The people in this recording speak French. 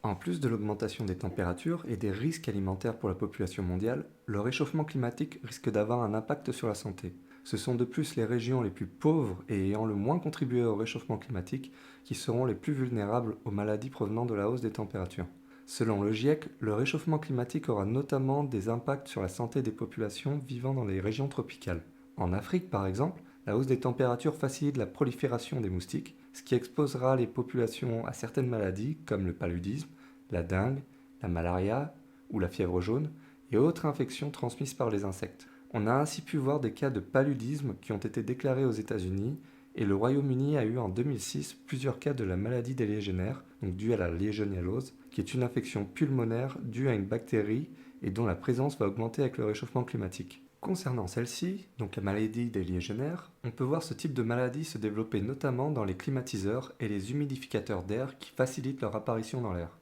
En plus de l'augmentation des températures et des risques alimentaires pour la population mondiale, le réchauffement climatique risque d'avoir un impact sur la santé. Ce sont de plus les régions les plus pauvres et ayant le moins contribué au réchauffement climatique qui seront les plus vulnérables aux maladies provenant de la hausse des températures. Selon le GIEC, le réchauffement climatique aura notamment des impacts sur la santé des populations vivant dans les régions tropicales. En Afrique, par exemple, la hausse des températures facilite la prolifération des moustiques, ce qui exposera les populations à certaines maladies comme le paludisme, la dengue, la malaria ou la fièvre jaune et autres infections transmises par les insectes. On a ainsi pu voir des cas de paludisme qui ont été déclarés aux États-Unis et le Royaume-Uni a eu en 2006 plusieurs cas de la maladie des légionnaires, donc due à la légionellose, qui est une infection pulmonaire due à une bactérie et dont la présence va augmenter avec le réchauffement climatique. Concernant celle-ci, donc la maladie des légionnaires, on peut voir ce type de maladie se développer notamment dans les climatiseurs et les humidificateurs d'air qui facilitent leur apparition dans l'air.